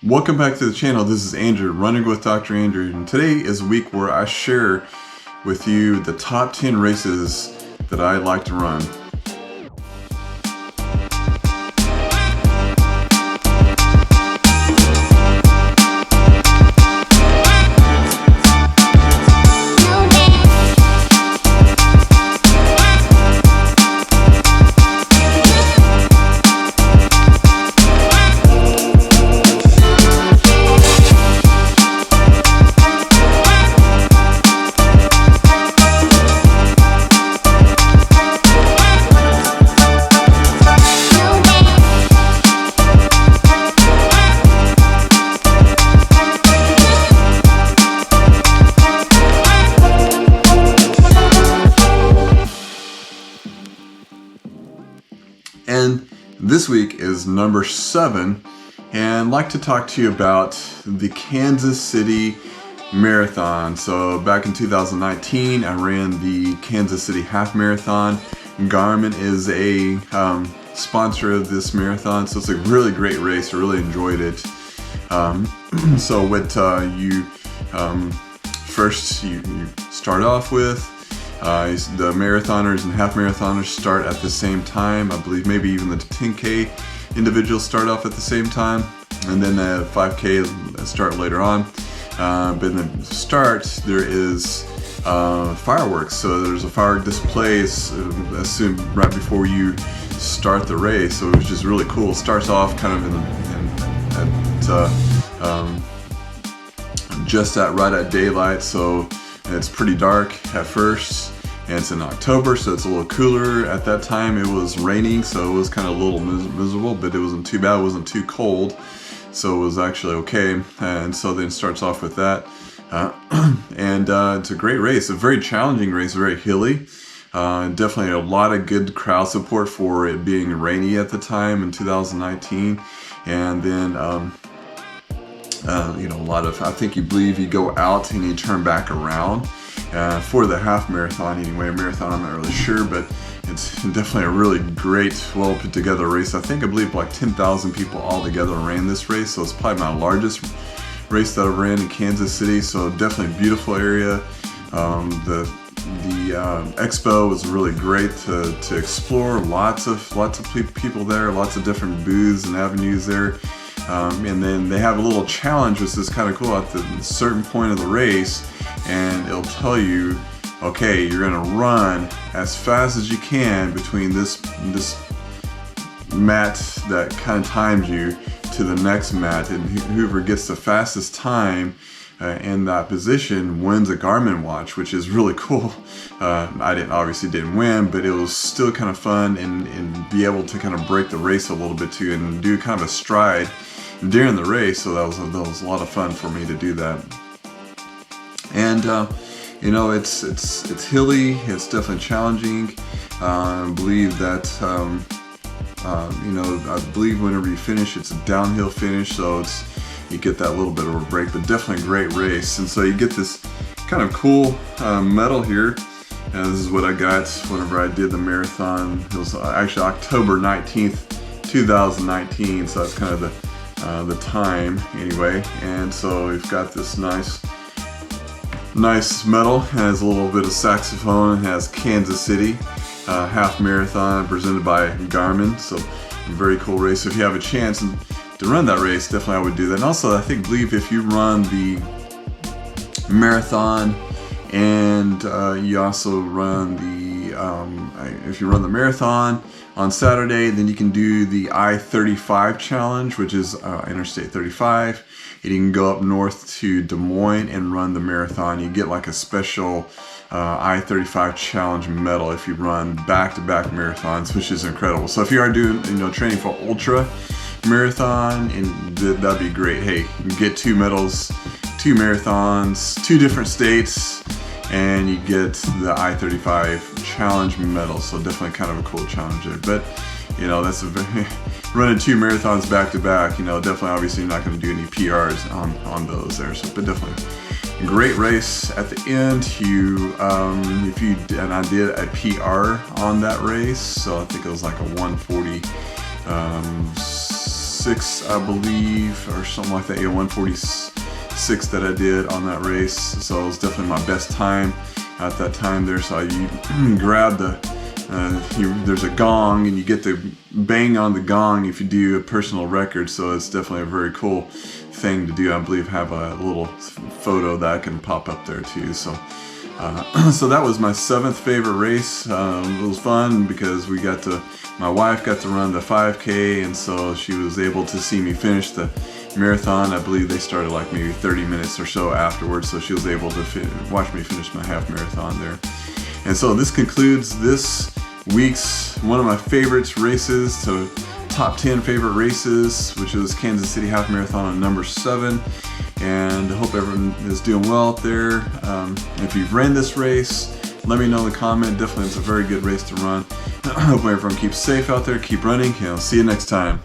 Welcome back to the channel. This is Andrew, running with Dr. Andrew, and today is a week where I share with you the top 10 races that I like to run. And this week is number 7, and I'd like to talk to you about the Kansas City Marathon. So back in 2019, I ran the Kansas City Half Marathon. Garmin is a sponsor of this marathon, so it's a really great race. I really enjoyed it. So what first you start off with, the marathoners and half marathoners start at the same time. I believe maybe even the 10K individuals start off at the same time, and then the 5K start later on. But in the start, there is fireworks. So there's a firework display assumed right before you start the race. So it was just really cool. It starts off kind of right at daylight. So it's pretty dark at first, and it's in October, so it's a little cooler. At that time it was raining, so it was kind of a little miserable, but it wasn't too bad. It wasn't too cold, so it was actually okay. And so then it starts off with that, and it's a great race, a very challenging race, very hilly. Definitely a lot of good crowd support for it being rainy at the time in 2019, and then a lot of, I believe you go out and you turn back around for the half marathon anyway. Marathon, I'm not really sure, but it's definitely a really great, well put together race. I believe like 10,000 people all together ran this race, so it's probably my largest race that I've ran in Kansas City. So definitely a beautiful area. The expo was really great to explore. Lots of people there, lots of different booths and avenues there. And then they have a little challenge, which is kind of cool, at a certain point of the race, and it'll tell you, okay, you're gonna run as fast as you can between this mat that kind of times you to the next mat, and whoever gets the fastest time in that position wins a Garmin watch, which is really cool. I obviously didn't win, but it was still kind of fun, and be able to kind of break the race a little bit too, and do kind of a stride during the race. So that was a lot of fun for me to do that. And it's hilly, it's definitely challenging. I believe that I believe whenever you finish, it's a downhill finish, so you get that little bit of a break, but definitely a great race. And so you get this kind of cool medal here, and this is what I got whenever I did the marathon. It was actually October 19th 2019, so that's kind of the time anyway. And so we've got this nice medal. It has a little bit of saxophone. It has Kansas City half marathon presented by Garmin. So a very cool race. So if you have a chance to run that race, definitely I would do that. And also I believe if you run the marathon and you also run if you run the marathon on Saturday, then you can do the I-35 challenge, which is Interstate 35. And you can go up north to Des Moines and run the marathon. You get like a special I-35 challenge medal if you run back-to-back marathons, which is incredible. So if you are doing, training for ultra marathon, and that'd be great. Hey, you can get 2 medals, 2 marathons, 2 different states, and you get the I-35 challenge medal. So definitely kind of a cool challenge there. But that's running 2 marathons back to back, definitely obviously you're not going to do any PRs on those there. So, but definitely great race at the end. And I did a PR on that race, so I think it was like a 1:47 146, I believe, or something like that. Yeah, 146 that I did on that race. So it was definitely my best time at that time there. So you grab the, there's a gong and you get to bang on the gong if you do a personal record. So it's definitely a very cool thing to do. I believe have a little photo that I can pop up there too. So so that was my 7th favorite race. It was fun because my wife got to run the 5K, and so she was able to see me finish the marathon. I believe they started like maybe 30 minutes or so afterwards, so she was able to watch me finish my half marathon there. And so this concludes this week's one of my favorites races, so top 10 favorite races, which is Kansas City Half Marathon on number 7. And I hope everyone is doing well out there. If you've ran this race, let me know in the comment. Definitely it's a very good race to run. I hope everyone keeps safe out there, keep running, and I'll see you next time.